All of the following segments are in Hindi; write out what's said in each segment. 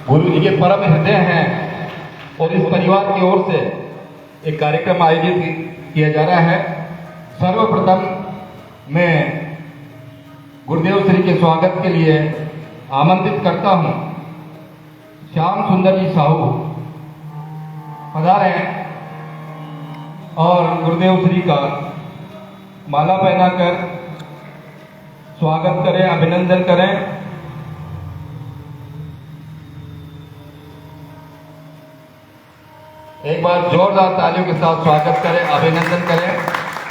गुरु जी के परम हृदय हैं और इस परिवार की ओर से एक कार्यक्रम आयोजित किया जा रहा है। सर्वप्रथम मैं गुरुदेव श्री के स्वागत के लिए आमंत्रित करता हूं श्याम सुंदर जी साहू पधारे और गुरुदेव श्री का माला पहनाकर स्वागत करें, अभिनंदन करें। एक बार जोरदार तालियों के साथ स्वागत करें, अभिनंदन करें।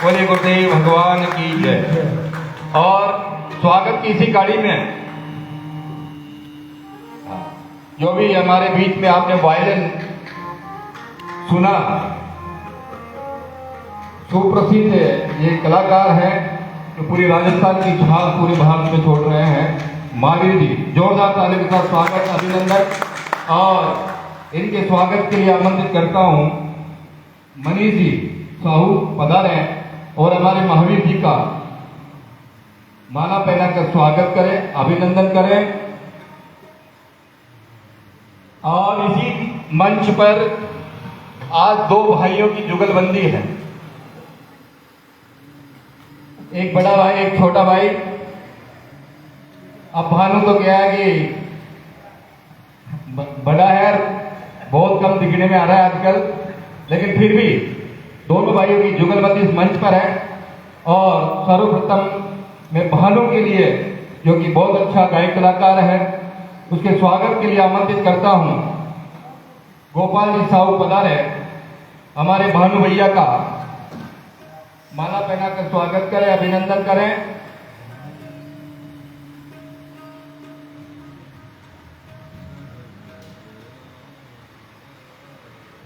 बोले गुरुदेव भगवान की जय। और स्वागत की इसी गाड़ी में जो भी हमारे बीच में आपने वायलिन सुना, सुप्रसिद्ध ये कलाकार हैं जो पूरी राजस्थान की झाग पूरे भारत में छोड़ रहे हैं, महावीर जी। जोरदार ताली के साथ स्वागत, अभिनंदन। और इनके स्वागत के लिए आमंत्रित करता हूं मनीष जी साहू पधारे और हमारे महावीर जी का माला पहनाकर स्वागत करें, अभिनंदन करें। और इसी मंच पर आज दो भाइयों की जुगलबंदी है, एक बड़ा भाई एक छोटा भाई। अब भानु तो क्या है कि बड़ा है, बहुत कम दिखने में आ रहा है आजकल, लेकिन फिर भी दोनों भाइयों की जुगलबंदी इस मंच पर है। और सर्वप्रथम मैं भानु के लिए, जो कि बहुत अच्छा गायक कलाकार है, उसके स्वागत के लिए आमंत्रित करता हूं गोपाल जी साहू पधारे, हमारे भानु भैया का माला पहनाकर स्वागत करें, अभिनंदन करें।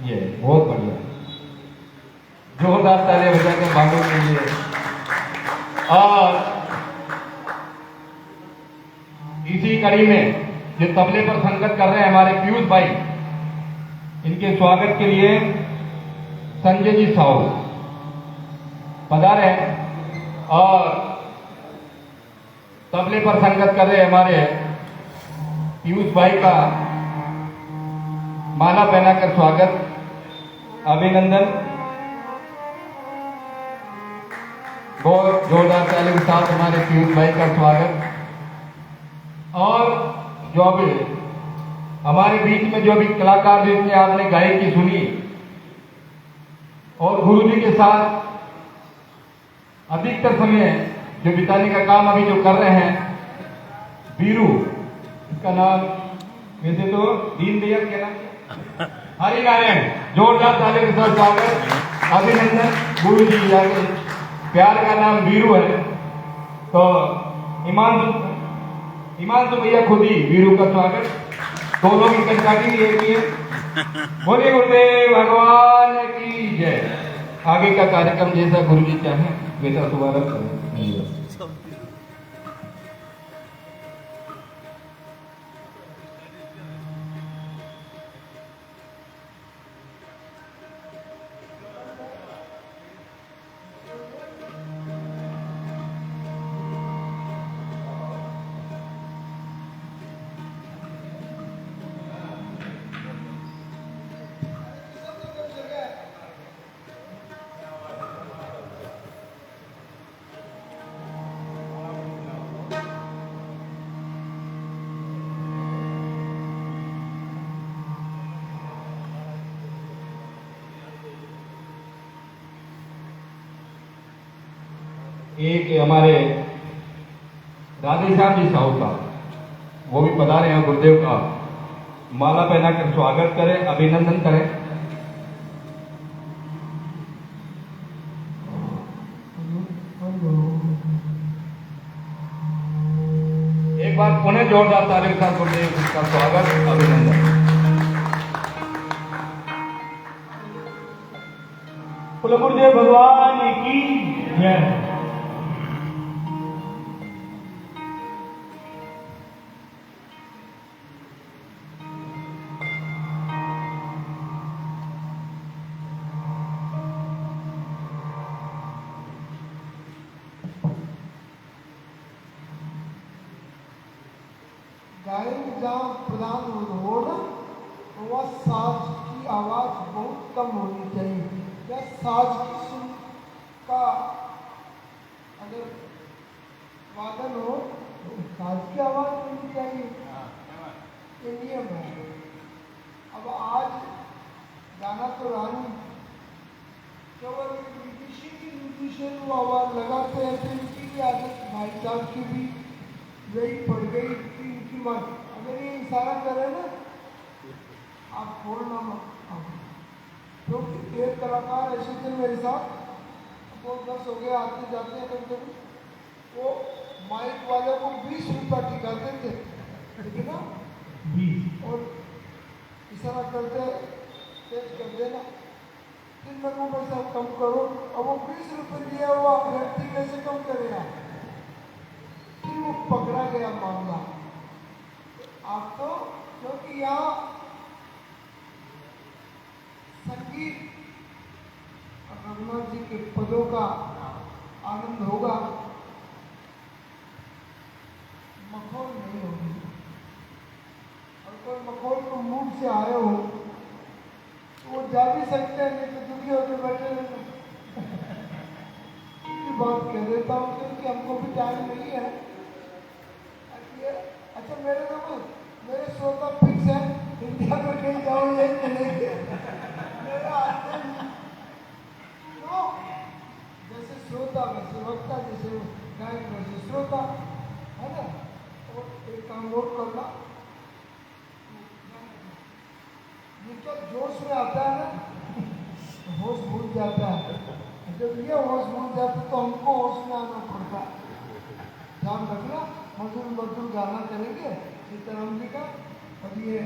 ये बहुत बढ़िया, जोरदार तालियां बजाकर भानु के लिए। और इसी कड़ी में जो तबले पर संगत कर रहे हैं हमारे पीयूष भाई, इनके स्वागत के लिए संजय जी साहू पधारे और तबले पर संगत कर रहे हमारे पीयूष भाई का माला पहनाकर स्वागत, अभिनंदन। बहुत जोरदार ताली के साथ हमारे पीयूष भाई का स्वागत। और जो अभी हमारे बीच में जो भी कलाकार जिसने आपने गायकी सुनी और गुरु जी के साथ अधिकतर समय जो बिताने का काम अभी जो कर रहे हैं, बीरू, इसका नाम वैसे तो दीन दयाल क्या नाम, हरिनारायण। जोरदार ताली के साथ स्वागत, अभिनंदन। गुरु जी आगे प्यार का नाम बीरू है, तो हिमांशु भैया खुद ही वीरू का स्वागत, दोनों की कंटाटी एक ही है। बोलिए गुरुदेव भगवान की जय। आगे का कार्यक्रम जैसा गुरु जी चाहे वैसा शुभारंभ करें। एक हमारे राधेश्याम जी साहू का, वो भी पधारे हैं, गुरुदेव का माला पहनाकर स्वागत करें, अभिनंदन करें। एक बार पुनः जोरदार ताली के साथ गुरुदेव का स्वागत, अभिनंदन। गुरुदेव भगवान की जय। गायक जहाँ प्रधान हो ना, तो वह साज की आवाज़ बहुत कम होनी चाहिए। या साज की सुन का अगर वादन हो तो साज की आवाज़ होनी चाहिए, ये नियम है। अब आज गाना तो रानी केवल म्यूजिशियन वो आवाज़ लगाते हैं, तो इनकी भी आदत भाई साहब की भी यही पड़ गई कि इनकी माँ अगर ये इशारा करे ना, आप छोड़ना मत। क्योंकि एक कलाकार ऐसे थे मेरे साथ, वो 10 हो गए आते जाते हैं कभी कभी, वो माइक वाले को 20 रुपया टिकाते थे, ठीक है ना, 20, और इशारा करते तेज कर देना, 3 लोगों में से कम करो। अब वो 20 रुपये दिया हुआ व्यक्ति कैसे कम करेगा? फिर वो पकड़ा गया मामला। आप तो क्योंकि यहाँ संगीत और रघुनाथ जी के पदों का आनंद होगा, मखौल नहीं होगी। और कोई मखौल को मुंह से आए हो तो वो जा भी सकते हैं, नहीं तो दुखी होकर बैठे रहते। बात कह देता हूँ क्योंकि हमको भी टाइम नहीं है। अच्छा मेरे श्रोता फिक्स है, इंडिया में कहीं जाओ ये मिलेंगे मेरा आते नहीं। तो जैसे श्रोता वैसे वक्ता, जैसे गायक वैसे श्रोता, है ना। और एक काम और करना, ये तो जोश में आता है ना, होश भूल जाता है। जब ये होश भूल जाता तो हमको होश में आना पड़ता। ध्यान रखना, मधुर मधुर गाना करेंगे सीताराम जी का। और ये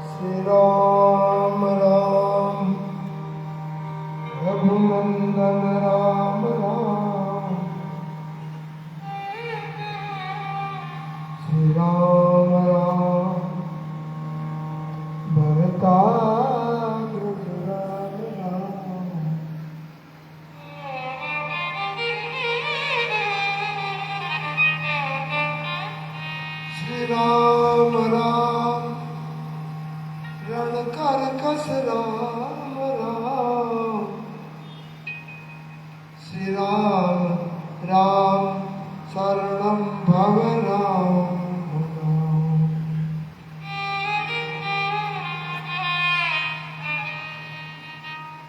श्री राम राम रघुनंदन राम राम, श्री राम राम भरताग्रज राम राम, श्री राम राम रणकर कस राम राम, श्री राम राम शरणं भव राम राम।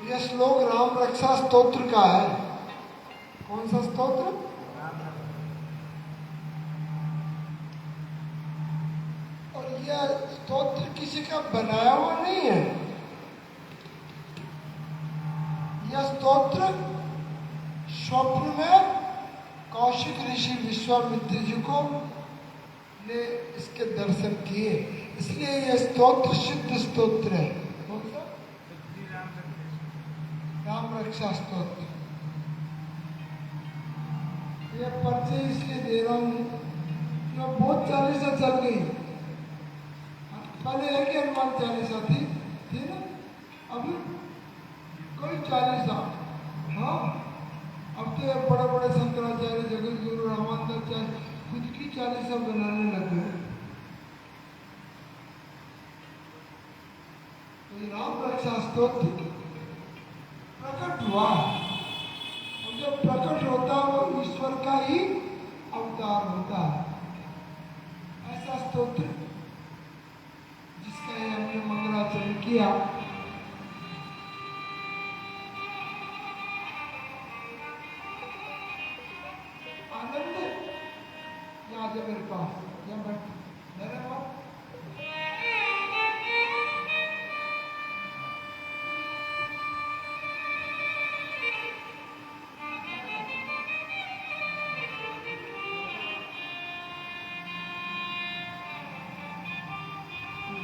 यह श्लोक राम रक्षा स्तोत्र का है। कौन सा स्तोत्र? और यह स्तोत्र किसी का बनाया हुआ नहीं है। यह स्तोत्र स्वप्न में कौशिक ऋषि विश्वामित्र जी को ने इसके दर्शन किए, इसलिए यह स्तोत्र सिद्ध स्तोत्र है। कौन सा? राम रक्षा स्तोत्र। यह परिचय इसलिए दे रहा हूँ कि बहुत चालीसा चल गई। पहले एक ही हनुमान चालीसा थी ना, अभी कोई चालीसा। हाँ, अब तो बड़े बड़े शंकराचार्य, जगत गुरु रामानंदाचार्य खुद की चालीसा बनाने लगे। तो राम रक्षा स्तोत्र प्रकट हुआ, और जब प्रकट होता है वो ईश्वर का ही अवतार होता है। ऐसा स्तोत्र जिसका ये हमने मंगलाचरण किया, आनंद यहाँ से मेरे पास यहाँ बैठ मेरे पास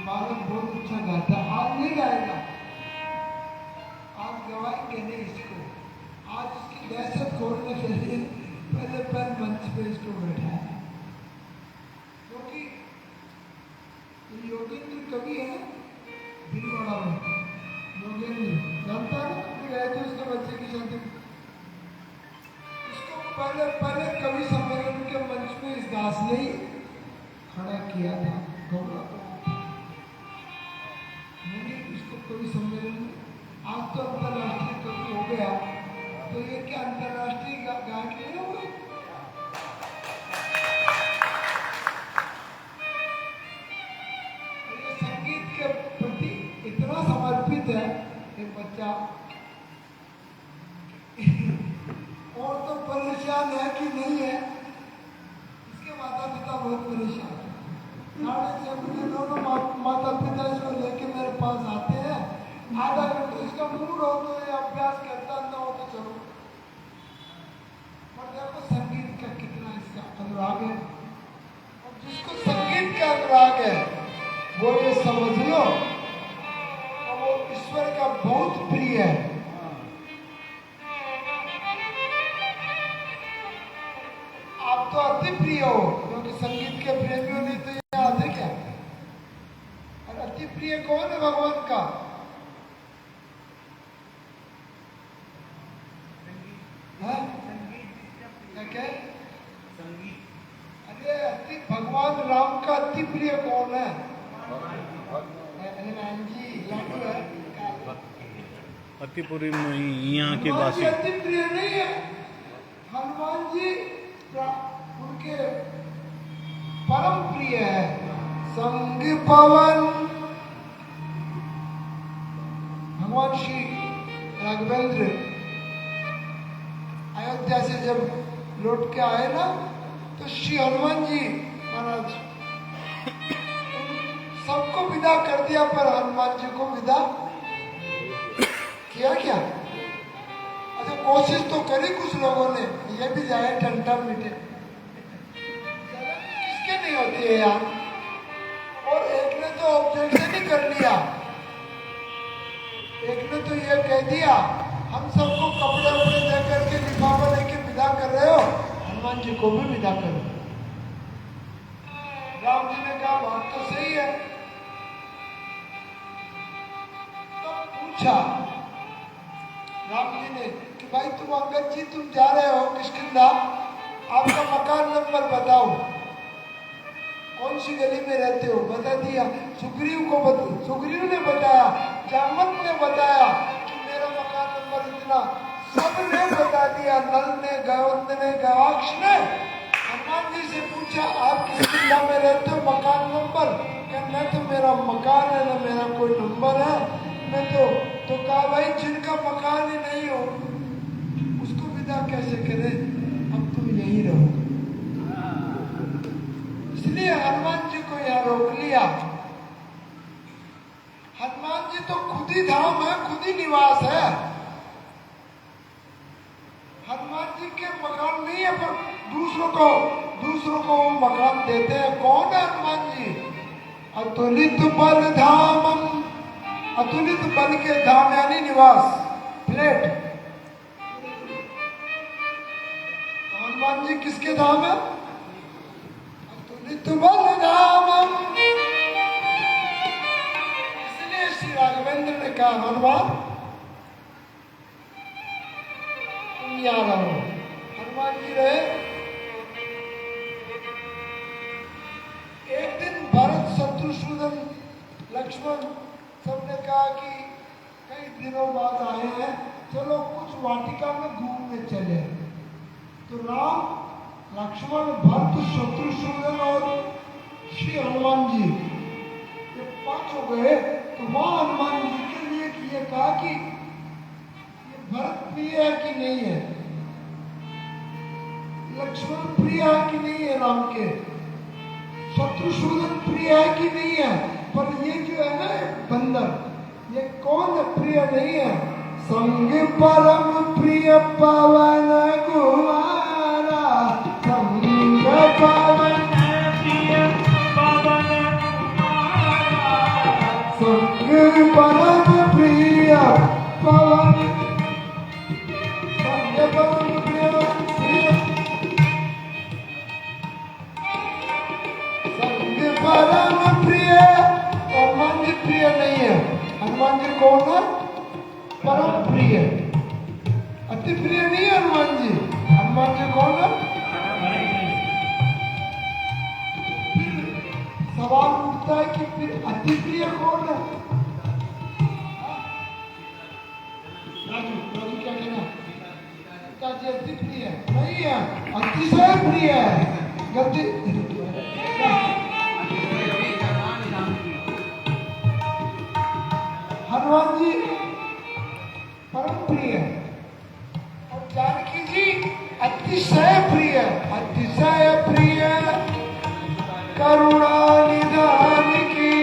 बालक बहुत अच्छा गाता है। आज नहीं गाएगा, आज गवाएंगे नहीं इसको। आज इसकी दहशत खोलने के लिए पहले पैर मंच पे इसको बैठाया, क्योंकि ये योगेंद्र कवि है भीलवाड़ा में। योगेंद्र जानता है, गए थे उसके बच्चे की शादी में। इसको पहले पहले कवि सम्मेलन के मंच पे इस दास ने ही खड़ा किया था। गौरव मैंने इसको कवि सम्मेलन में, आज तो अंतरराष्ट्रीय कवि हो गया, तो ये क्या अंतरराष्ट्रीय गायक नहीं हो गए? ये संगीत के प्रति इतना समर्पित है एक बच्चा। और तो परेशान है कि नहीं है, इसके माता पिता बहुत परेशान है। 6:30 बजे दोनों माता पिता इसको लेके मेरे पास आते हैं। आधा घंटे इसका मूड हो तो ये अभ्यास करता, ना हो तो चलो। पर देखो संगीत का कितना इसका अनुराग है, और जिसको संगीत का अनुराग है वो ये समझ लो और वो ईश्वर का बहुत प्रिय है। आप तो अति प्रिय हो, क्योंकि संगीत के प्रेमियों ने तो ये आते क्या। और अति प्रिय कौन है भगवान का? क्या? अरे अति भगवान राम का अति प्रिय कौन है? हनुमान जी लाडू है। अतिपुरी में यहाँ के हनुमान जी वासी अति प्रिय नहीं है। हनुमान जी उनके परम प्रिय है। संग पवन भगवान श्री राघवेंद्र अयोध्या से जब लौट के आए ना, तो श्री हनुमान जी महाराज सबको विदा कर दिया, पर हनुमान जी को विदा किया क्या? अच्छा, कोशिश तो करी कुछ लोगों ने, ये भी जाए टंटा मिटे, किसके नहीं होती है यार। और एक ने तो ऑब्जेक्शन ही कर लिया, एक ने तो ये कह दिया हम सबको कपड़े वपड़े दे करके लिफाफा लेके विदा कर रहे हो, हनुमान जी को भी विदा करो। राम जी ने कहा बात तो सही है। तो पूछा राम जी ने कि भाई तुम अंगद जी तुम जा रहे हो किष्किंधा, आपका मकान नंबर बताओ, कौन सी गली में रहते हो? बता दिया। सुग्रीव ने बताया, जामवंत ने बताया कि मेरा मकान नंबर इतना, सबने बता दिया। नल ने, गयवंत ने, गवाक्ष ने हनुमान जी से पूछा आप किष्किंधा में रहते हो, मकान नंबर? कहना तो मेरा मकान है ना मेरा कोई नंबर है, मैं तो कहा भाई जिनका मकान ही नहीं हो उसको विदा कैसे करे, अब तुम यही रहो। इसलिए हनुमान जी को यहाँ रोक लिया। हनुमान जी तो खुद ही धाम है, खुद ही निवास है। हनुमान जी के मकान नहीं है, पर दूसरों को वो मकान देते हैं। कौन है हनुमान जी? अतुलित बल धामम, अतुलित बल के धाम यानी निवास, फ्लैट। हनुमान जी किसके धाम है? अतुलित बल धामम। इसलिए श्री राघवेंद्र ने कहा हनुमान तुम यहाँ रहो। हनुमान जी रहे। एक दिन भरत, शत्रुघ्न, लक्ष्मण सबने कहा कि कई दिनों बाद आए हैं, चलो कुछ वाटिका में घूमने चले। तो राम, लक्ष्मण, भरत, शत्रुघ्न और श्री हनुमान जी ये 5 हो गए। तो वहां हनुमान जी के लिए ये कहा कि ये भरत प्रिय है कि नहीं है। लक्ष्मण प्रिय है कि नहीं है राम के, शत्रुसूदन प्रिय है कि नहीं है, पर ये जो है ना बंदर, ये कौन प्रिय नहीं है? संग परम प्रिय पवन कुमारा, संग पवन प्रिय पवन कुमारा, संग परम प्रिय पवन, संग परम प्रिय संग परम प्रिय। हनुमान जी प्रिय नहीं है, हनुमान जी कौन है? परम प्रिय, अति प्रिय नहीं है हनुमान जी। हनुमान जी कौन है? सवाल उठता है कि फिर अति प्रिय कौन है? राजू, राजू क्या कहना? पिताजी अति प्रिय नहीं है, अतिशय प्रिय है। गलती हनुमान जी परम प्रिय और जानकी जी अतिशय प्रिय, अतिशय प्रिय करुणा निधान की।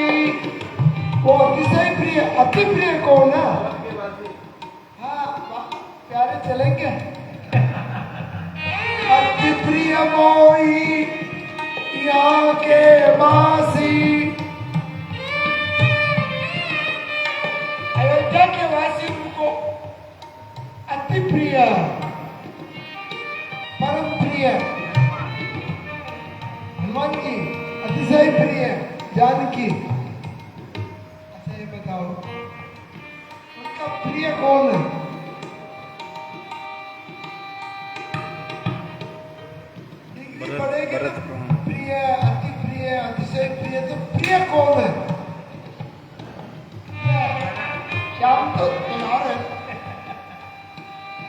वो अतिशय प्रिय, अति प्रिय कौन है? हाँ प्यारे चलेंगे। अति प्रिय मोही यहाँ के वासी, अयोध्या के वासी उनको अति प्रिय, परम प्रिय। हनुमान जी अतिशय प्रिय, जानकी। अच्छा ये बताओ उनका प्रिय कौन है? डिग्री बढ़ेगी ना, प्रिय, अति प्रिय, अतिशय प्रिय, तो प्रिय कौन है? श्याम तो तैयार है,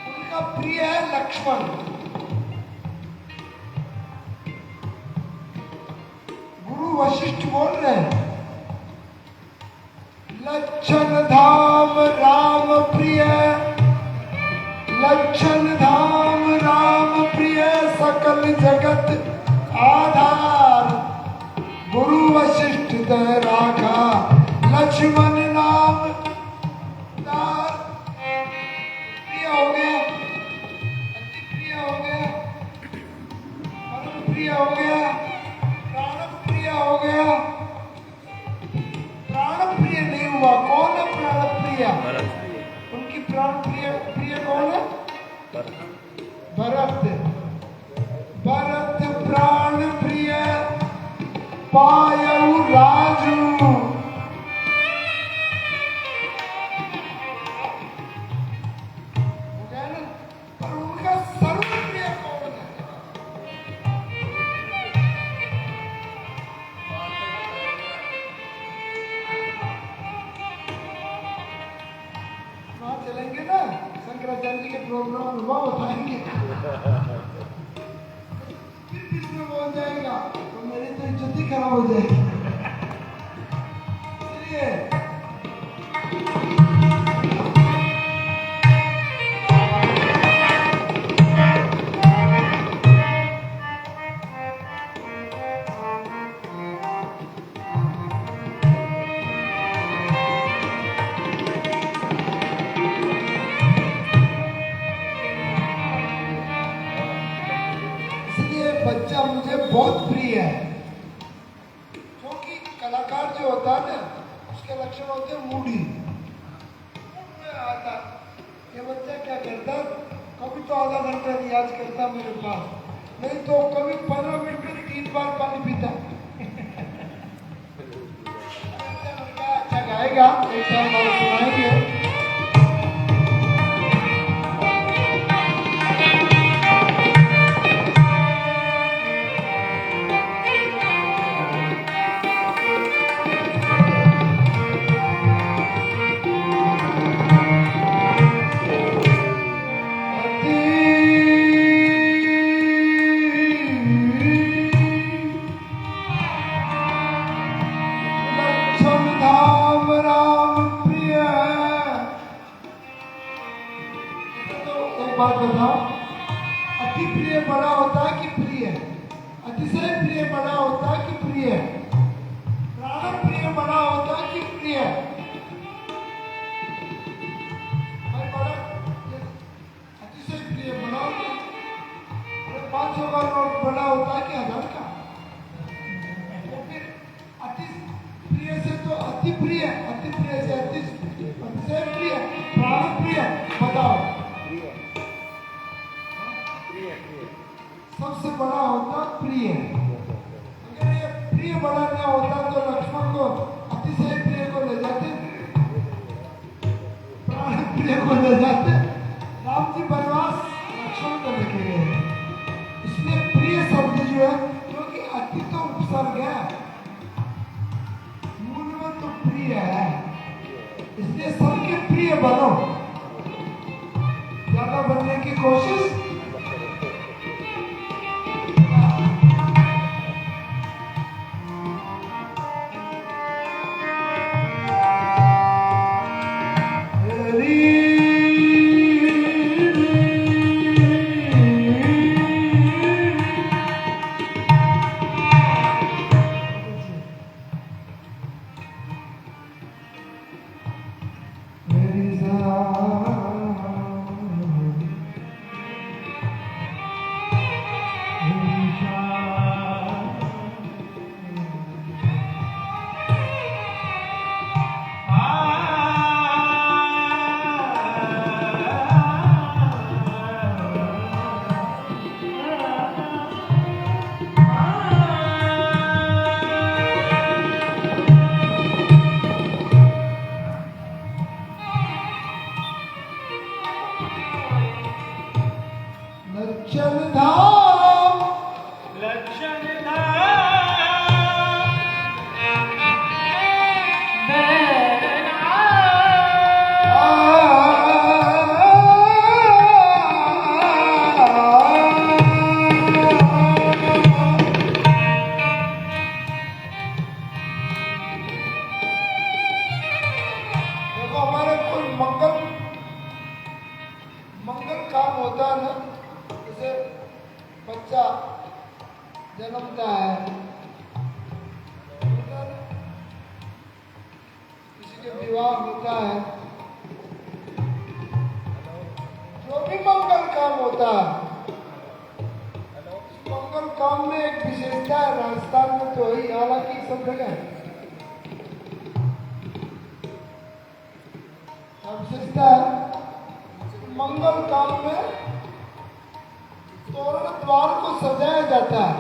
उनका प्रिय है लक्ष्मण। गुरु वशिष्ठ बोल रहे हैं, लक्षण धाम राम प्रिय, लक्षण धाम राम प्रिय, सकल जगत आधार। गुरु वशिष्ठ दे राखा, लक्ष्मण नाम प्रिय हो गया, अति प्रिय हो गया, परम प्रिय हो गया, प्राण प्रिय हो गया। प्राण प्रिय नहीं हुआ, कौन है प्राण प्रिय? उनकी प्राण प्रिय प्रिय कौन है? भरत। भरत प्राण प्रिय पायऊ राजू, पर उनका सर्वप्रिय कौन है? वहां चलेंगे ना, शंकराचार्य जी के प्रोग्राम में वहां बताएंगे। फिर बीच में बोल जाएगा तो मेरी तो इज्जत ही खराब हो जाएगी। इसलिए बच्चा मुझे बहुत प्रिय है, क्योंकि कलाकार जो होता है ना उसके लक्षण होते हैं मूडी, मूड में आता। ये बच्चा क्या करता, कभी तो आधा घंटा रियाज करता मेरे पास, नहीं तो कभी 15 मिनट में 3 बार पानी पीता। अच्छा गाएगा, एक टाइम और सुनाएंगे। बात बताओ, अति प्रिय बड़ा होता है कि अतिशय प्रिय बड़ा होता कि प्रिय? प्राण प्रिय बड़ा होता कि प्रिय? भाई बड़ा अतिशय प्रिय बड़ा होता? अरे 500 का नोट बड़ा होता कि 1000 का? तो फिर अति प्रिय से तो अति प्रिय, अति प्रिय से अतिशय प्रिय, प्राण प्रिय, बताओ सबसे बड़ा होता प्रिय। अगर ये प्रिय बड़ा न होता तो लक्ष्मण को अतिशय प्रिय को ले जाते, प्राण प्रिय को ले जाते। राम जी वनवास लक्ष्मण को लेके गए। इसलिए प्रिय शब्द जो है, क्योंकि अति तो उपसर्ग है, मूल में तो प्रिय है, इसलिए सबके प्रिय बनो। ज्यादा बनने की कोशिश बच्चा जन्मता है, किसी के विवाह होता है, जो भी मंगल काम होता है, मंगल काम में एक विशेषता है, राजस्थान में तो ही, हालांकि सब जगह विशेषता है। मंगल काम में तोरण द्वार को सजाया जाता है।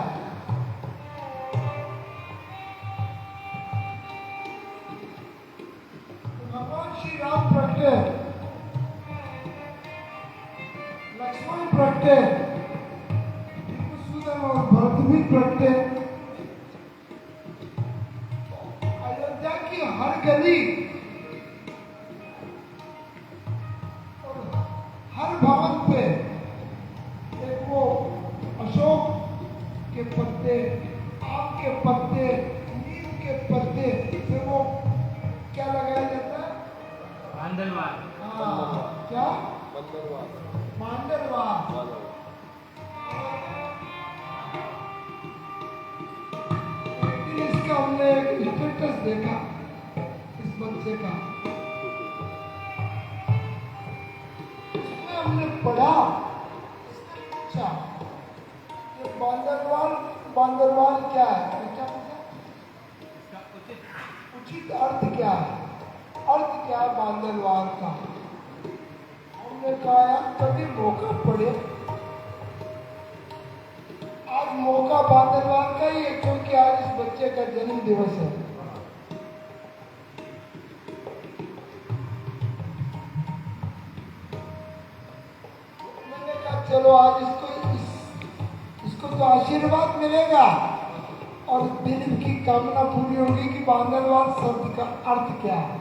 भगवान श्री राम प्रगटे, लक्ष्मण प्रगटे, सूदन और भरत भी प्रगटे। अयोध्या की हर गली और हर भवन पे वो अशोक के पत्ते, आम के पत्ते, नीम के पत्ते से वो क्या लगाया जाता है? मांडलवार। हाँ, क्या? मांडलवार। एक दिन इसका हमने एक स्टेटस देखा इस बच्चे का, उसमें हमने पढ़ा, अच्छा ये बांदरवाल क्या है? क्या उचित अर्थ क्या है? अर्थ क्या है बांदरवाल का? हमने कहा यार कभी मौका पड़े, आज मौका बांदरवाल का ही है, क्योंकि आज इस बच्चे का जन्म दिवस है। मैंने कहा चलो आज इसको तो आशीर्वाद मिलेगा और दिल की कामना पूरी होगी कि बांदरवाल शब्द का अर्थ क्या है।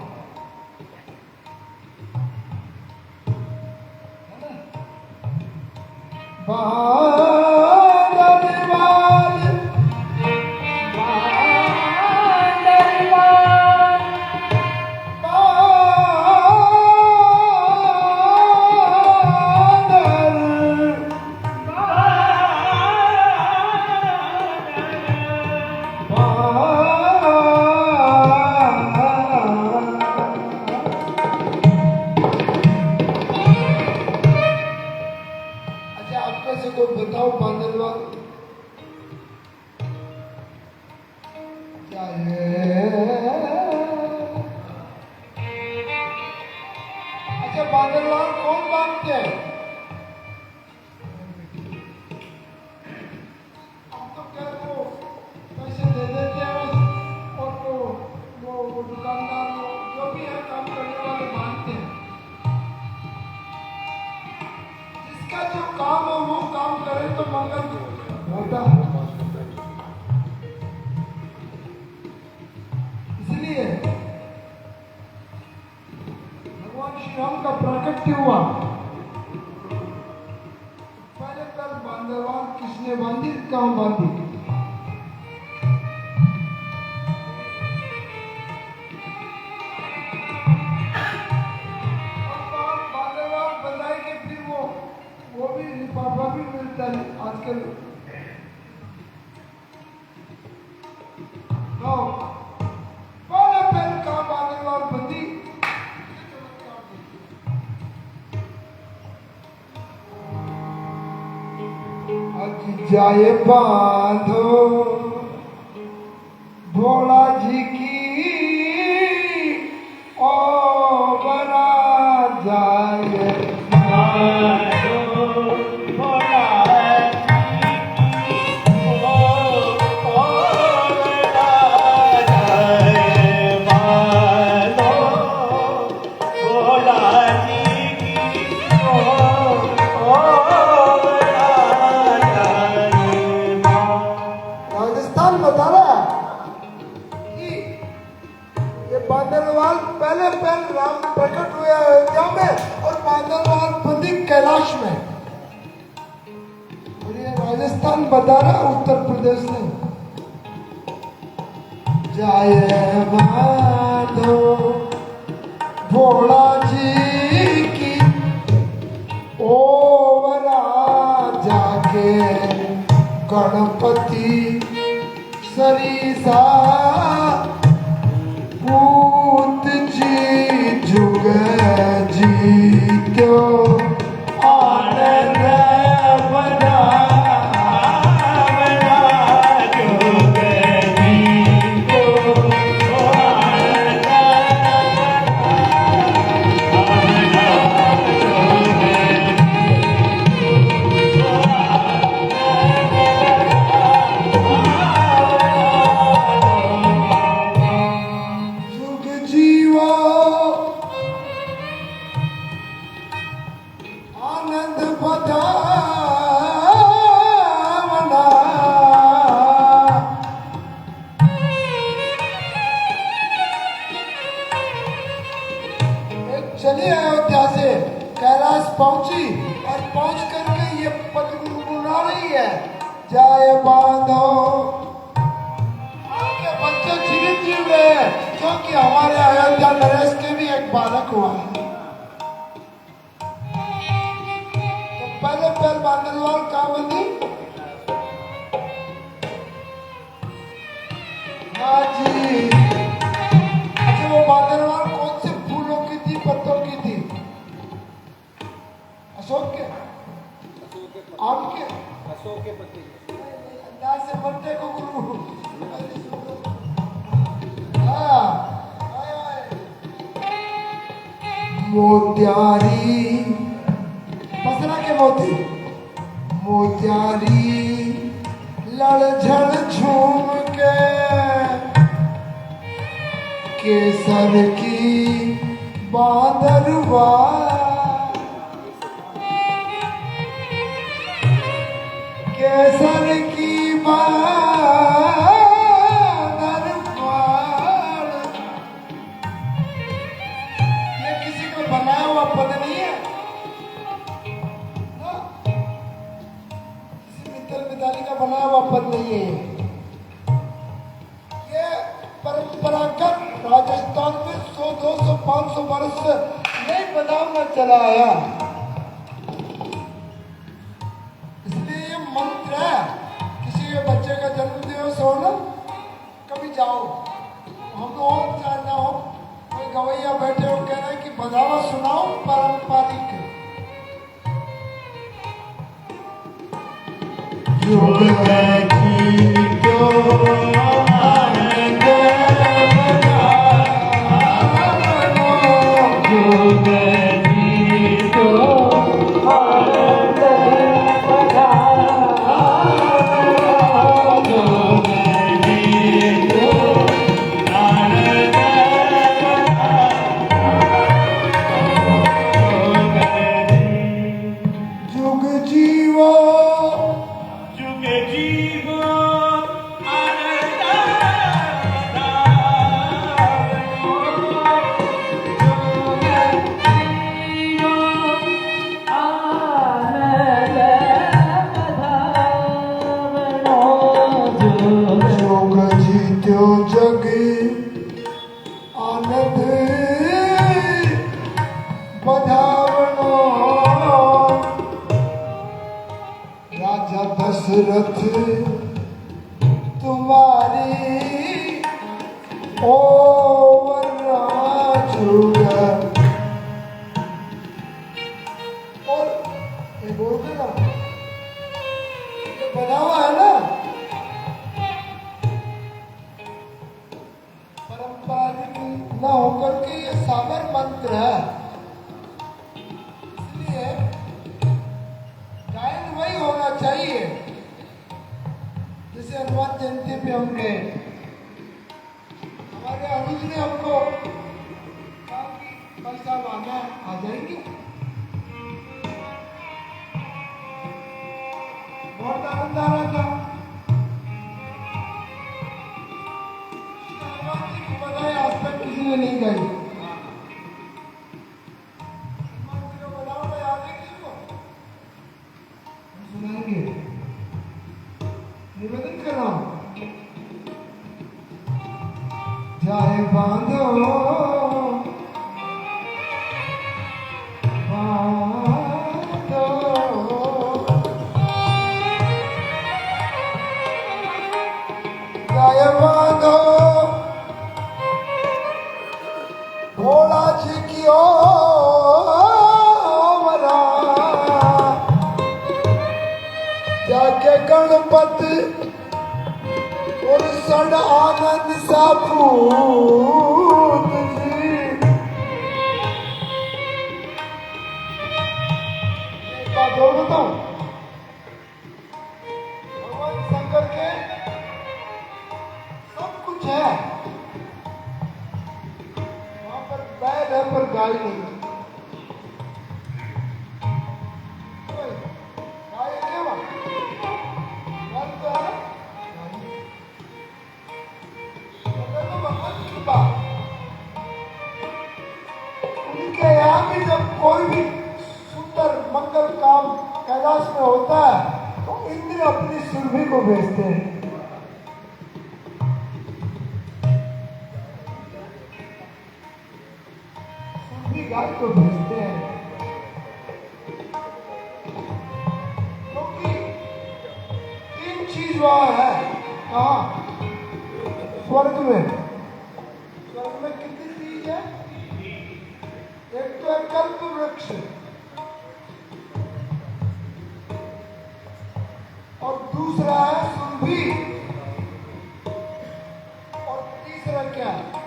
आप में से कोई बताओ बांदरवाल क्या है? अच्छा बांदरवाल कौन बांधते हैं? हम तो क्या वो पैसे दे देते हैं और वो दुकानदार जो भी है काम करने वाले बांधते हैं। जिसका जो काम हो वो काम करे तो मंगल होता है। इसलिए भगवान श्री राम का प्राकट्य हुआ। पहले कल बांधवाल किसने बांधी, कहाँ बांधी? बांधवाल बंधाई के फिर वो भी लिफाफा भी मिलता है आजकल। तो पहले पहल कहाँ बांधवाल बंधी? जाए बांधो भोला जी की ओ बना जाए राजस्थान बता रहा है कि ये बांदरवाल पहले पहले राम प्रकट हुए अयोध्या में और बांदरवाल बंदी कैलाश में। और ये राजस्थान बता रहा उत्तर प्रदेश में। जाए बांधो भोला जी की ओवरा जाके गणपति सरीसा पूत जी जुग जीत्यो आनंद बना जुग जीत्यो जुग जीवा आनंद बधावना। एक चली अयोध्या से कैलाश पहुंची और पहुंच करके ये पद गुनगुना रही है। जाए बांधो आपके बच्चे जीवित जीव रहे हैं क्योंकि हमारे अयोध्या नरेश के भी एक बालक हुआ है। तो पहले पहल बांदरवाल कहाँ बंधी? हाँ जी। अच्छा वो बांदरवाल कौन से फूलों की थी, पत्तों की थी? अशोक के, आम के, अंदाज से पत्ते को गुरु। हाँ, मोतियारी बसरा के मोती मोतियारी लड़झड़ झूम के केसर की बांदरवा केसर की बांदरवा। ये किसी का बनाया हुआ पद नहीं है ना? किसी मित्तल मिताली का बनाया हुआ पद नहीं है। ये परंपरागत राजस्थान में 100, 200, 500 वर्ष से नई बदलाव में चला आया। इसलिए ये मंत्र है। किसी के बच्चे का जन्मदिवस हो ना, कभी जाओ, हम तो और जानना हो, कोई गवैया बैठे हो कह रहे हैं कि बधावा सुनाओ पारंपरिक, जुग जी क्यों आनंद जुग जीवो जुग जीवो जुग जीत्यो जग आनंद बधावनो राजा दशरथ तुम्हारी ओवर जुग और ये बोलते ना ये बना हुआ है ना पारंपरिक न होकर के ये सागर मंत्र है इसलिए गायन वही होना चाहिए जैसे हनुमान जयंती पे हम गए हमारे अनुज ने हमको कहा कि भाई साहब आना है, आ जाएंगे बहुत आनंद आ रहा था हनुमान जी की बधाई आज तक किसी ने नहीं गाई हनुमान जी को बनाओ ना याद है किसी को हम सुनाएंगे निवेदन कर रहा हूं जाए बांधो बांधो जाए बांधो भोला जी की ओवरा जाके गणपति और सड़ आनंद सापूत जी एक बात और बताऊं भगवान शंकर के सब कुछ है वहां पर बैल है पर गाय नहीं ओए, गाय है क्या वहां? गाय तो है ना? अगर तो भगवान की कृपा उनके यहाँ भी जब कोई भी सुंदर मंगल काम कैलाश में होता है तो इंद्र अपनी सुरभि को भेजते हैं सुरभि गाय को भेजते हैं क्योंकि तीन चीज वहां है कहा स्वर्ग में कितनी चीज है एक तो है कल्प वृक्ष और दूसरा है सुरभि और तीसरा क्या है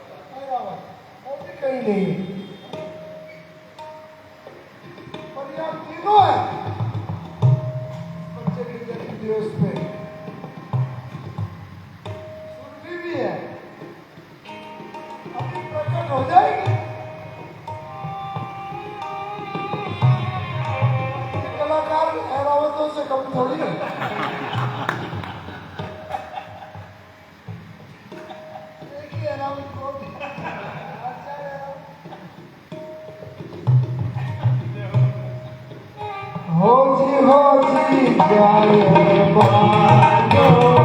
और भी कहीं नहीं है और यहाँ तीनों है बच्चे के जन्म दिवस पे सुरभि भी है अभी प्रकट हो जाएगी ये कलाकार ऐरावतों से कम थोड़ी है देखिए ऐरावत को हो जी जाए बांधो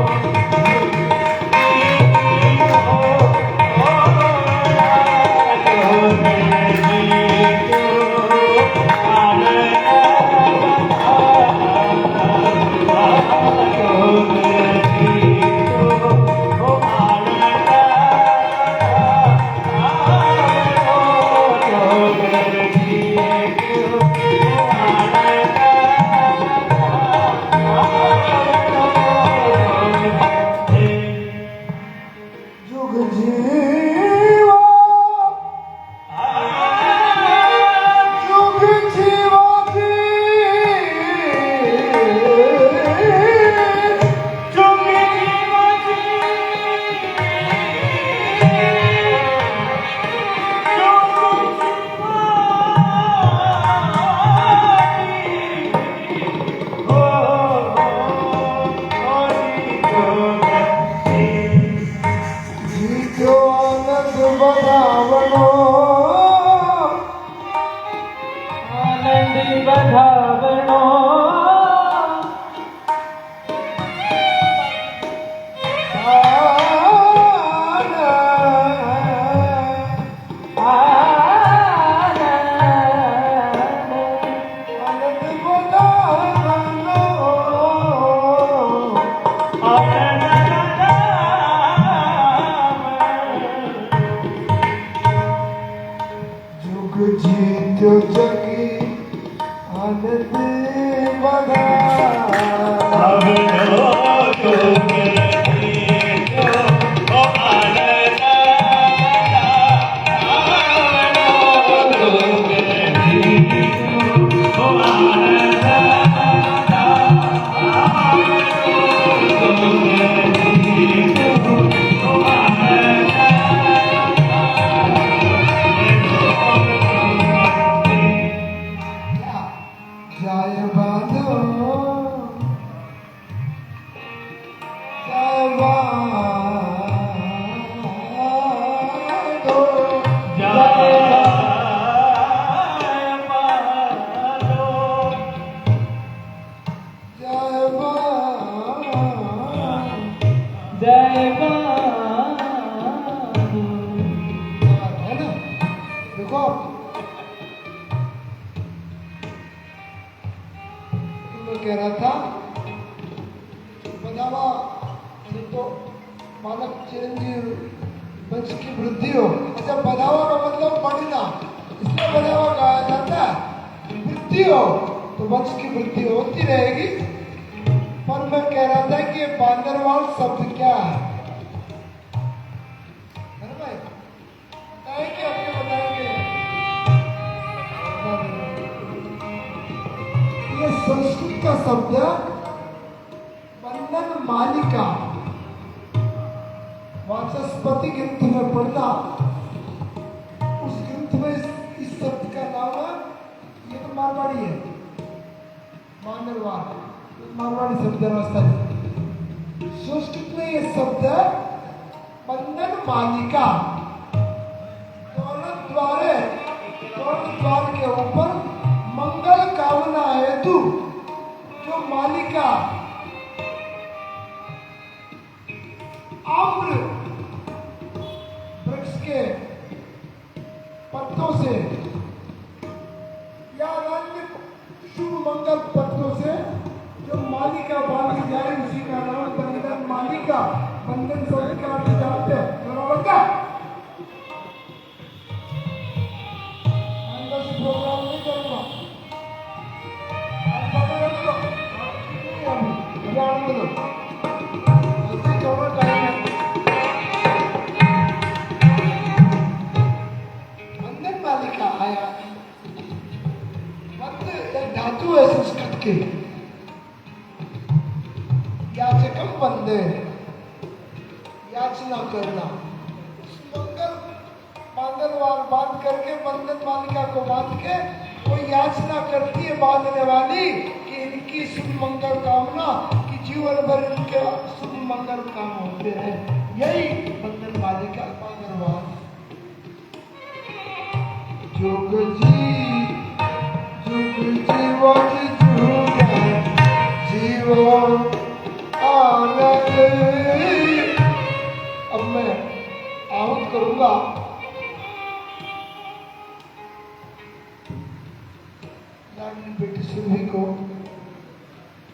नंदी बधावणो जुग जीत्यो जगी आनंद बधा जय बाधो जय बाधो जय है ना देखो मैं कह रहा था बधावा ये तो बालक चिरंजीव वंश की वृद्धि हो। अच्छा बधावा का मतलब बढ़ना, इसलिए बधावा कहा जाता है। वृद्धि हो तो वंश की वृद्धि होती रहेगी। पर मैं कह रहा था कि ये बांदरवाल शब्द क्या है ना भाई? बताएंगे आपके बताएंगे। ये संस्कृत का शब्द है बंधन मालिका। वाचस्पति ग्रंथ में पढ़ना, उस ग्रंथ में इस शब्द का नाम है, ये तो मारवाड़ी है, मानरवाल मारवाड़ी शब्द है। संस्कृत में ये शब्द है बंधन मालिका। द्वार के ऊपर मंगल कामना हेतु जो मालिका आम्र वृक्ष के पत्तों से या अन्य शुभ मंगल पत्तों से जो मालिका बांधी जाए उसी का नाम बंधन मालिका। बंधन शब्द का अर्थ जानते हैं बराबर का? अंदर से प्रोग्राम नहीं करूंगा, बंधन मालिका आया। बंध एक धातु है संस्कृत की, याचकम बंधे, याचना करना। मंगल बांधनवाल बांध करके बंधन मालिका को बांध के वो याचना करती है बांधने वाली कि इनकी शुभ मंगल कामना कि जीवन भर इनके शुभ मंगल काम होते हैं। यही बंधन मालिका बांधनवाल। जुग जीवन जीवन आनंद। अब मैं आहूत करूंगा बेटी सुरभि को।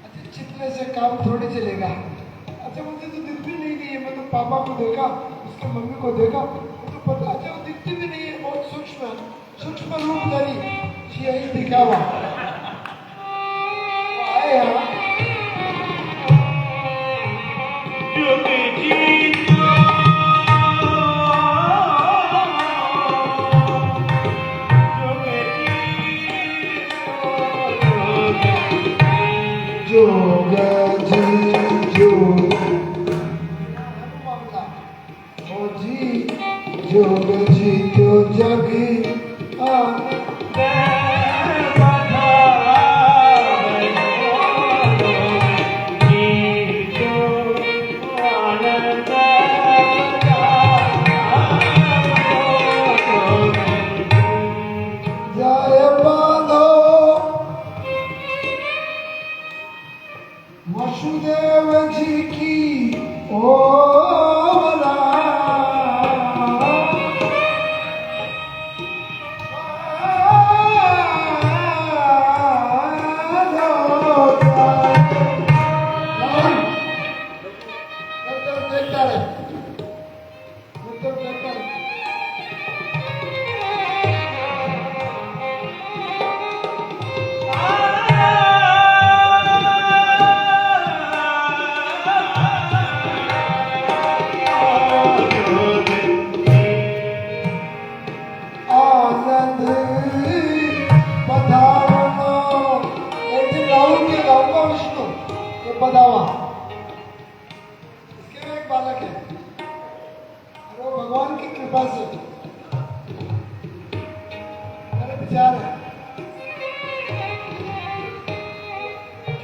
अच्छा चितने से काम थोड़ी चलेगा। अच्छा मुझे तो दिखती नहीं है, मैं तो पापा को देखा, उसके मम्मी को देखा, मुझे तो पता। अच्छा वो दिखती भी नहीं है, बहुत सूक्ष्म रूप धरी यही दिखावा आए यहाँ। जोग जीतो जगी जय बाधो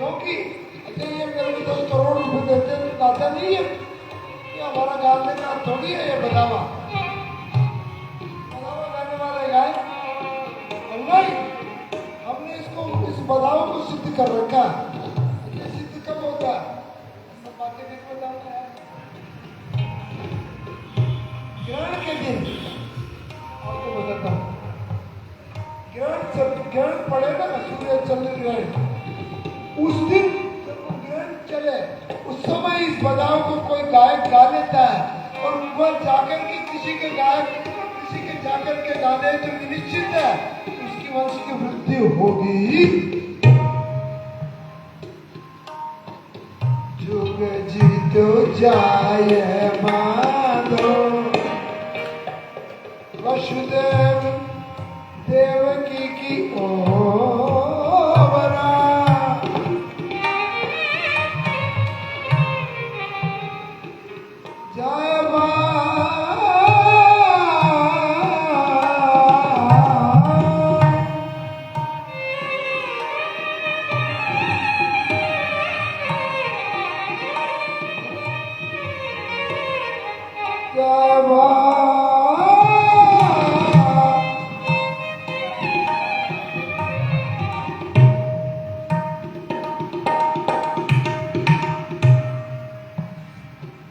क्योंकि अच्छा ये मेरे को 10 करोड़ रुपए देते हैं तो गाता नहीं है, ये हमारा गाने का थोड़ी है, ये बदावा बदावा गाने वाले गाए और नहीं, हमने इसको इस बदाव को सिद्ध कर रखा। ये सिद्ध कब होता है? सब बातें नहीं बताऊंगा यार। ग्रहण के दिन आपको बताता हूँ, ग्रहण पड़े ना, सूर्य चंद्र ग्रहण, उस दिन जब वो ग्रहण चले उस समय इस बदाव को कोई गायक गा लेता है और वह जाकर के किसी के गायक किसी के जाकर के गाने तो निश्चित है उसकी वंश की वृद्धि होगी। जुग जीतो जाए माधो वसुदेव देवकी की ओवरा, जय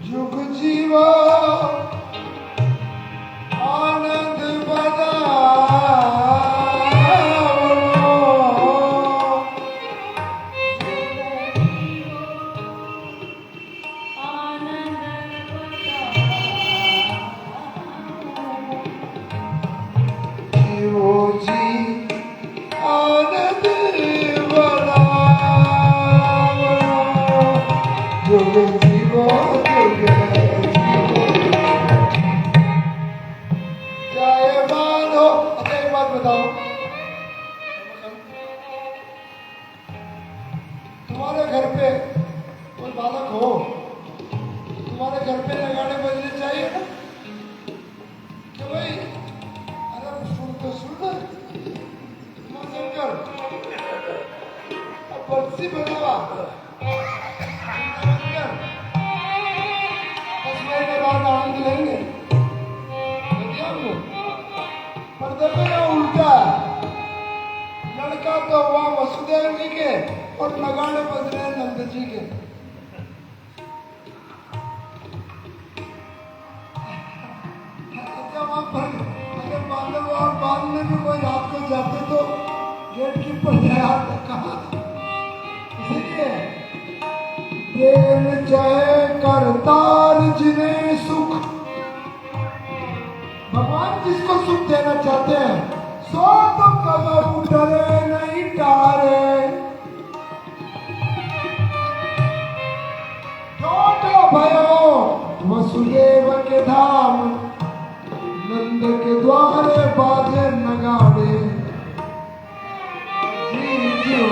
जुग जीवा आनंद बदावनो, जीवो जी आनंद बदावनो, जुग जीवो जुग जय माधो। अच्छा एक बात बताओ, तुम्हारे घर पे कोई बालक हो, तुम्हारे घर पे गाने बजने चाहिए ना कि भाई, अरे सुन तो सुन शंकर, अब बरसी बजावा 10 महीने बाद आनंद लेंगे, पर देखो ना उल्टा, लड़का तो हुआ वसुदेव जी के और नगाड़े बज रहे हैं नंद जी के। अच्छा वहां पर अगर बांधव और बांधने में कोई रात को जाते तो गेट कीपर जाया कहा, इसलिए देन चाहे करतार जिन्हें सुख, भगवान जिसको सुख देना चाहते हैं सो तो कदम डरे नहीं टारे, छोटो भयो वसुदेव के धाम, नंद के द्वारे बाजे नगाड़े, जी क्यों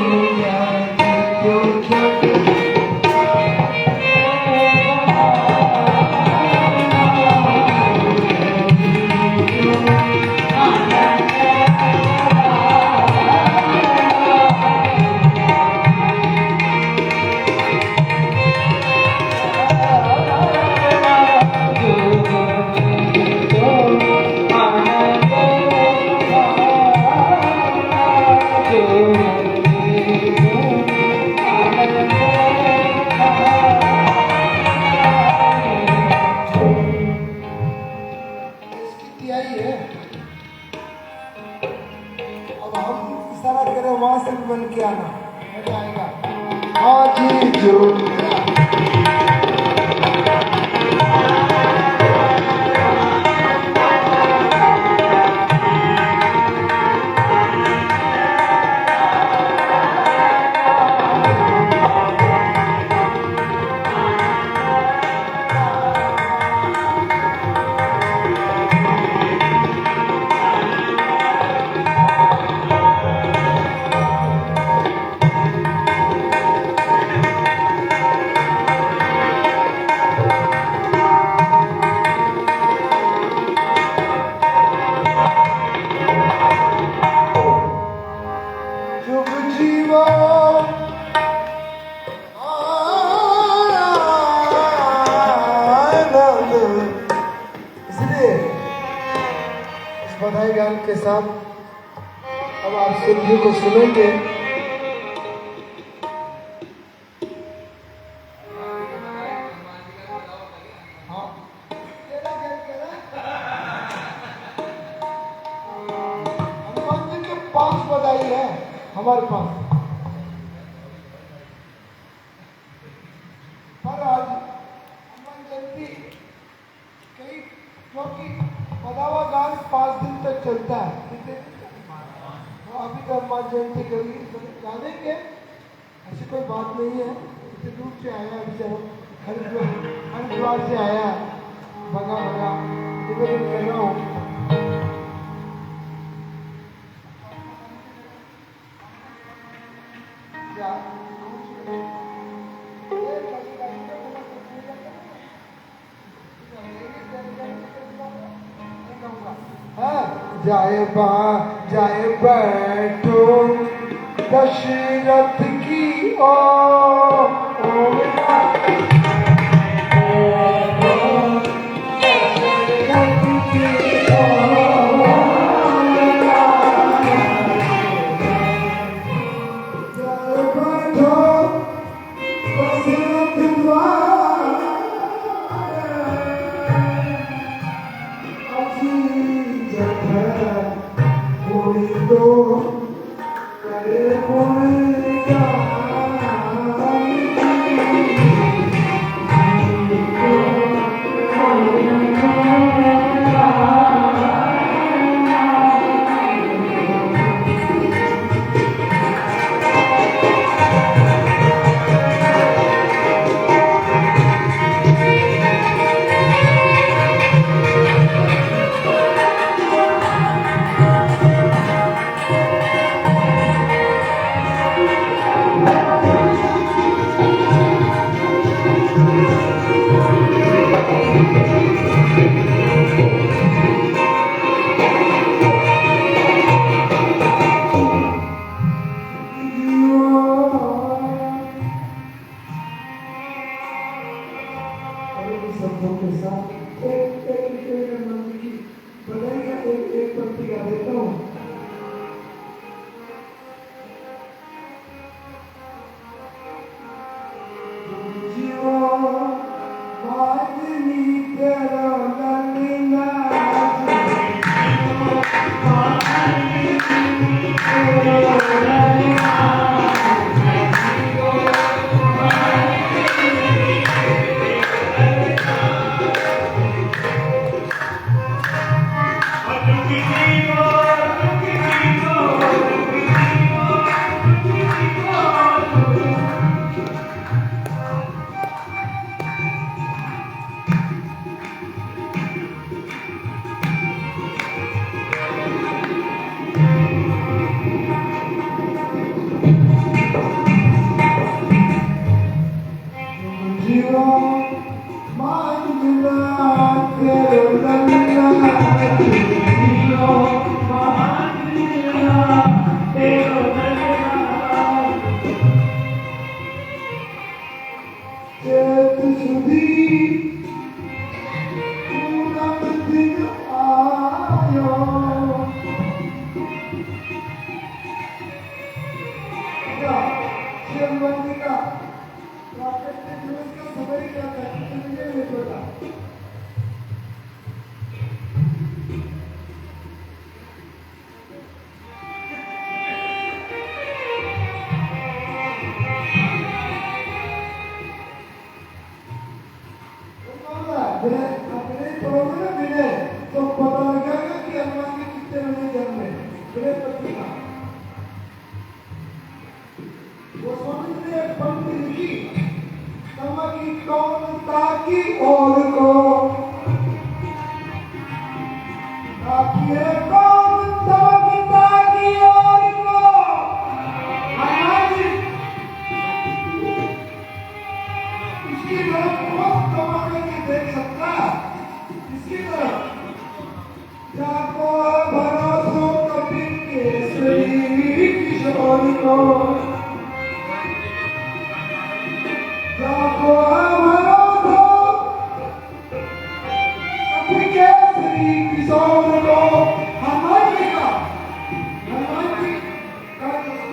बन के आना, मजा आएगा। आज जो बधाई गान के साथ अब आप सुरभि को सुनेंगे। हाँ, हनुमान जी के 5 बधाई है हमारे पास, पर आज हनुमान जयंती कई, क्योंकि बधावा गान 5 दिन तक चलता है। कितने दिन तक? अभी तो हनुमान जयंती करेंगे, गा देंगे, ऐसी कोई बात नहीं है। इतने दूर से आया बेचारा, हरिद्वार से आया, भगा भगा निवेदन कर रहा हूँ। जाए बैठो दशरथ की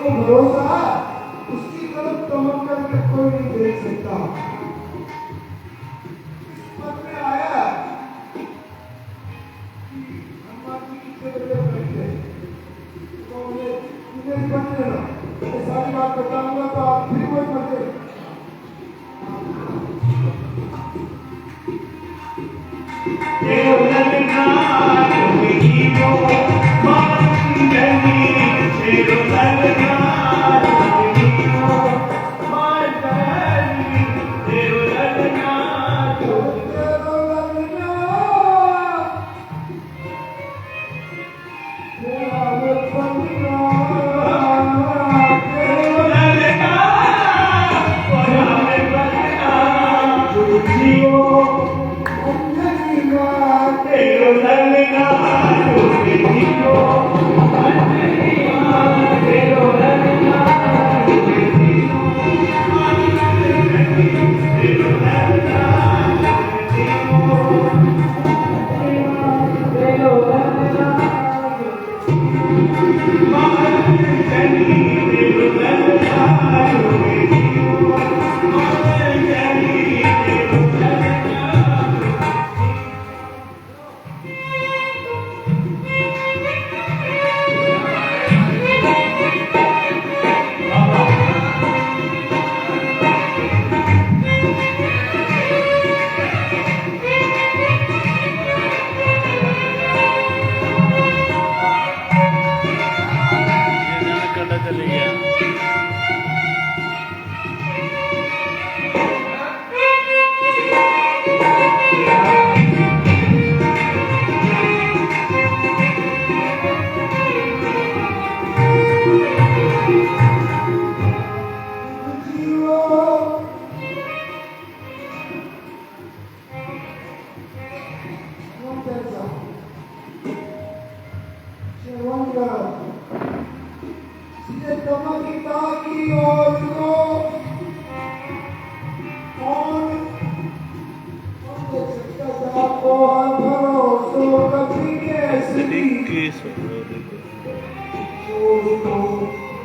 को भरोसा है, उसकी तरफ कमर करके कोई नहीं देख सकता। इस पद में आया कि हनुमान जी की जगह बैठे तो मुझे बन लेना, ये सारी बात बताऊंगा तो आप फिर कोई बचे।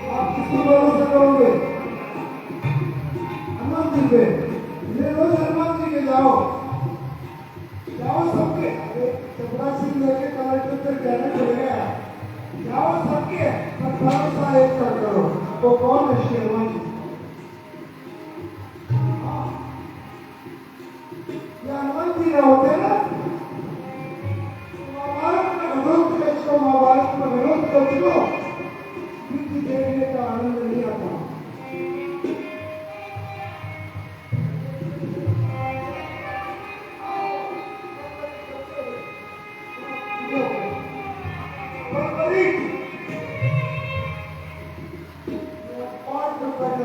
आप किसको भरोसा करोगे? हनुमान जी पे। ले लो हनुमान जी के, जाओ जाओ सबके। चपड़ा सिंह लेके कलेक्टर तक जाने चले गया, जाओ सबके पर भरोसा एक कर करो। वो कौन है? श्री हनुमान जी। हनुमान जी ना होते ना, महाभारत में विरोध कर चुको, युद्ध देखने का आनंद नहीं आता।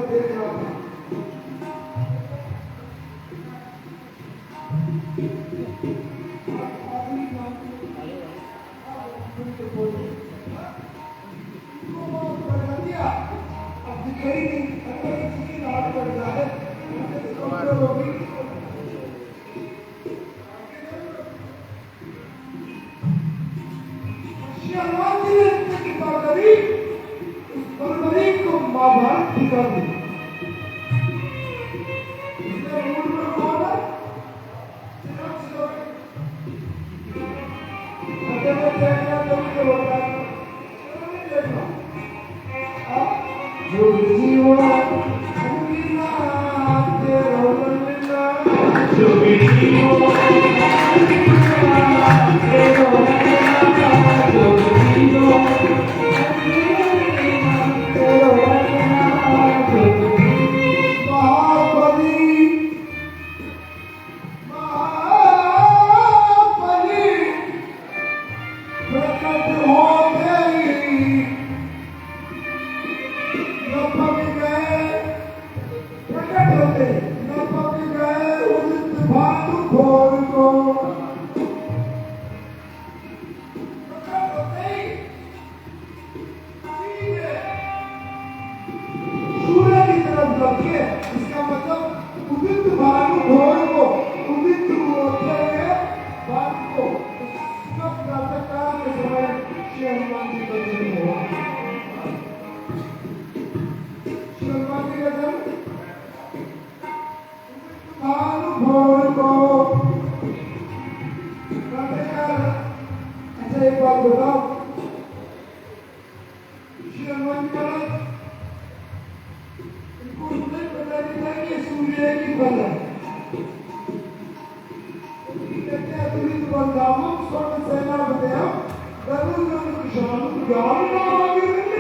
देख रहा था महाभारत की कर दी। इसका मतलब उदित भानु भोर को उदित होते हुए बात को सब प्रातःकाल के समय श्री हनुमान जी का जन्म हुआ। बताओ श्री हनुमान जी महाराज इनको नहीं पता नहीं था कि सूर्य की फल है। कहते हैं अतुलित बलधामम स्वर्ण सेनापतयम गरुड़ कुशालम गारुडाग्रगण्य।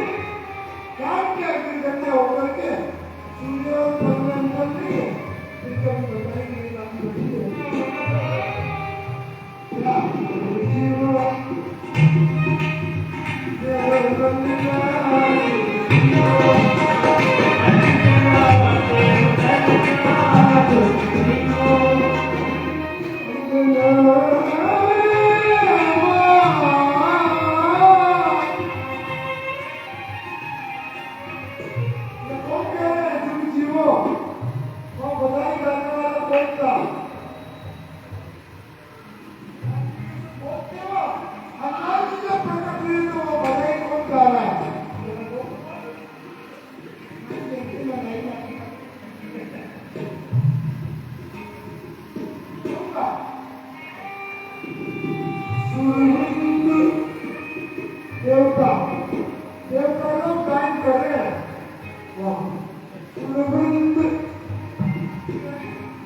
काम क्या अग्रगण्य होकर के सूर्य और चंद्र अंदर नहीं है। फिर कभी बताएंगे राम बड़ी है क्या जीव देवता देवता लोग गायन कर रहे हैं।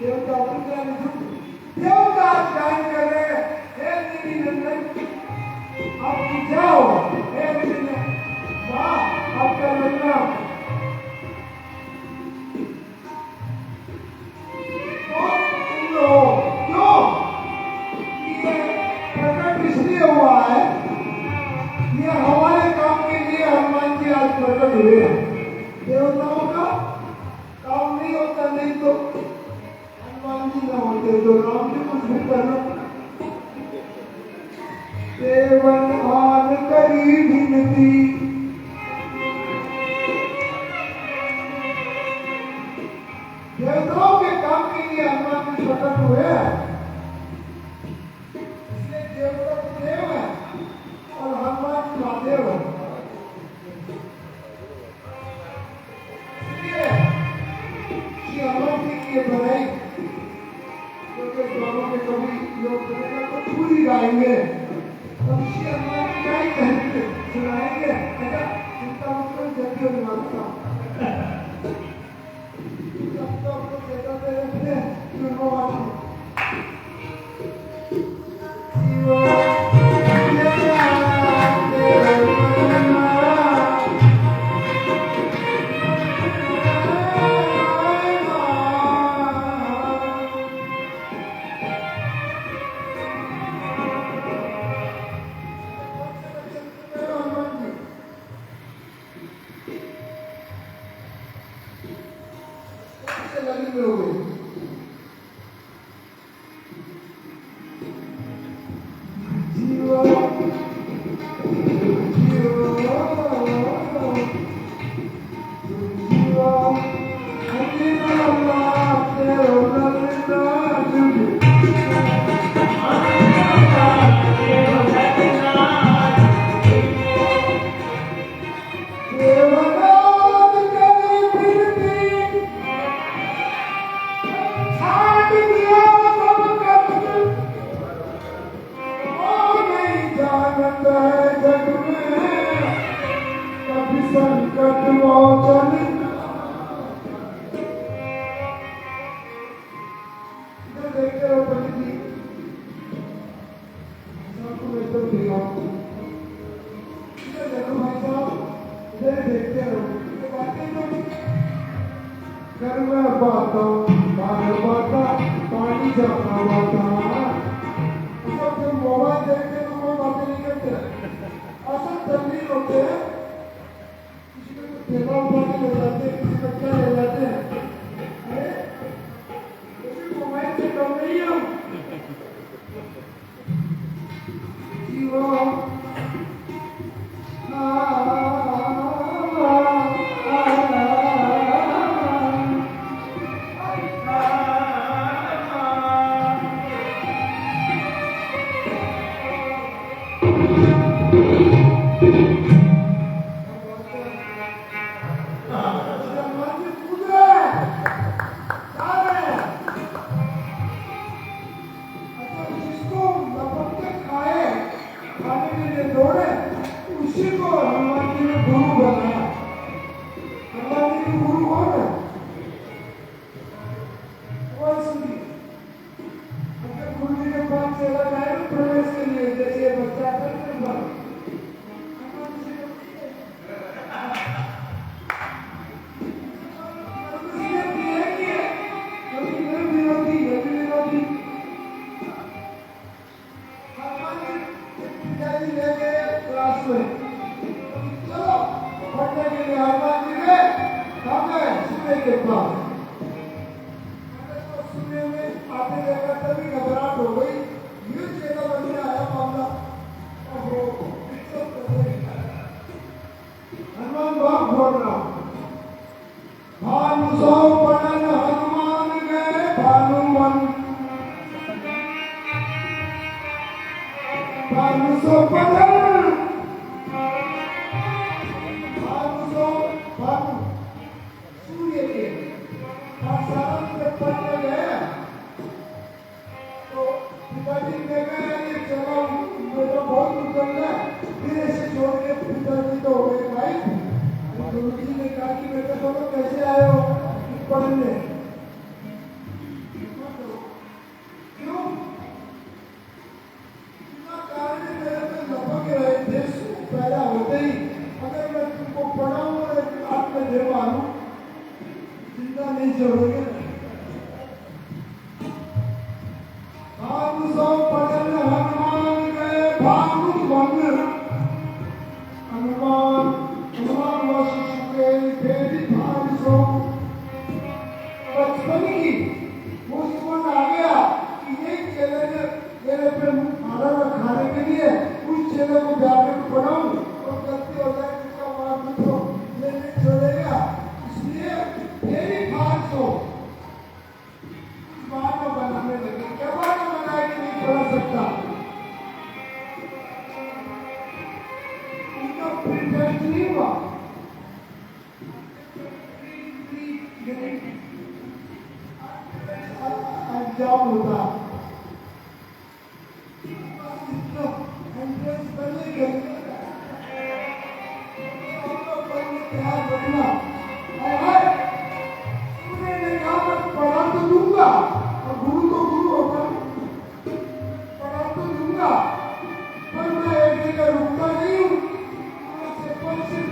देवता देवता गायन कर रहे हैं। हे देवी नंदन आप जाओ। हे देवी माँ आपका लग्न क्यों ये प्रकट इसलिए हुआ है ये हमारे काम के लिए हनुमान जी आज प्रकट हुए हैं। देवताओं का काम नहीं होता नहीं तो हनुमान जी न होते तो राम जी कुछ भी करना। देवन आन करी विनती देवताओं के काम के लिए हनुमान जी प्रकट हुए हैं। इसलिए देवता देव है और हनुमान जी महादेव है। इसलिए श्री हनुमान जी की ये बधाई क्योंकि दोनों के कभी योग करेगा तो पूरी गाएंगे। तब श्री हनुमान जी का ही कहेंगे सुनाएंगे। अच्छा चिंता मत करो जल्दी हो जाता जब तो आपको कहता रहते हैं कि वो लगी हो गई। संकट मोचन इधर देखते रहो पंडित जी सबको एकदम दिखाओ। इधर देखो भाई साहब इधर देखते रहो। ये बातें तो घर में बाता बाहर बाता पानी जाता बाता सब जब मोबाइल देखते तो वो बातें नहीं करते असल तकलीफ होते हैं। सेवा उठाने ले जाते हैं किसी बच्चा ले जाते हैं। अरे मोबाइल से कम नहीं हम जीवन के पास मैंने तो सुनने में आते देखा तभी घबराहट हो गई, ये चेला बन आया मामला। ओहो, हनुमान बाप बोल रहा हूँ, भानु सो पड़न हनुमान गए भानुमन, भानु सो पड़न, भानु सो भानु सूर्य के आसाम में पड़ने गए तो पिताजी ने कहा ये चलो बेटा बहुत उतर गया, फिर ऐसे छोड़ के पिताजी तो हो गए भाई। गुरुजी ने कहा कि बेटा बोलो कैसे आए हो पढ़ने, क्यों इतना कारण मेरे पे लपक रहे थे पैदा होते ही, अगर मैं तुमको पढ़ाऊं और हाथ में दे मारूं जिंदा नहीं छोड़ोगे। भानु सो पढ़न हनुमान गए भानुमन, हनुमान बचपन की मुझको आ गया कि एक चेले ने मेरे पे खाना खाने के लिए उस चेले को जाकर पढ़ाऊं और गलती हो जाए उसका मार तो लेने छोड़ेगा, इसलिए मेरी बात को बहाना बनाने लगे। क्या बहाना बनाया कि नहीं पढ़ा सकता, उनका प्रिंटेड नहीं हुआ। एग्जाम होता एंट्रेंस करने के तैयार रखना, उन्होंने कहा मैं पढ़ा तो दूंगा और गुरु तो गुरु होता, पढ़ा तो दूंगा पर मैं एक जगह रुकता नहीं हूँ,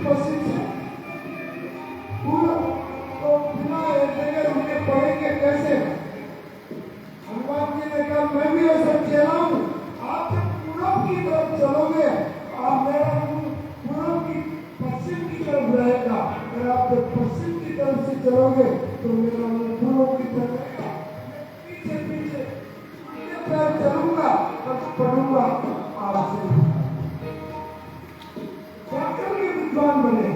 पसीज है पूरा तो बिना एक जगह रुके पढ़ेंगे कैसे। हनुमान जी ने कहा मैं भी ऐसा चला हूँ, आप जब पूरब की तरफ चलोगे आप मेरा पूरब की पश्चिम की तरफ रहेगा, अगर आप जब पश्चिम की तरफ से चलोगे तो मेरा पूरब की तरफ रहेगा। पीछे पीछे पैर चलूंगा और पढ़ूंगा आपसे, डॉक्टर के विद्वान बने।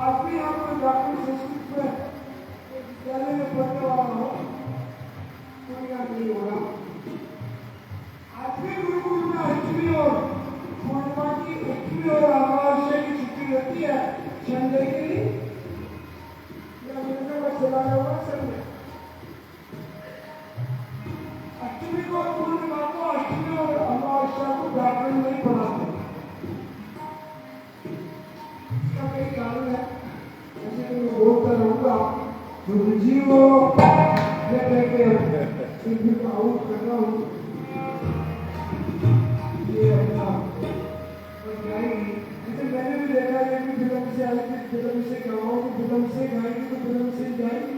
आज भी आप डॉक्टर संस्कृत में विद्यालय में पढ़ने वाला हो कोई याद नहीं होगा। आज भी गुरुकुल में अष्टमी और पूर्णिमा की अष्टमी और अमावस्या की छुट्टी रहती है संडे के लिए, या महीने में चला होगा संडे। अष्टमी को पूर्णिमा को अष्टमी और अमावस्या को व्याकरण नहीं पढ़ाते, इसका कई कारण है। जैसे कि मैं बोलता रहूंगा गुरु जी वो आउट कर रहा हूँ ये अपना गाएगी। जैसे मैंने भी देखा है कि फिल्म से आई थी, फिल्म से गाओ, फिल्म से गाएगी तो फिल्म से जाएगी।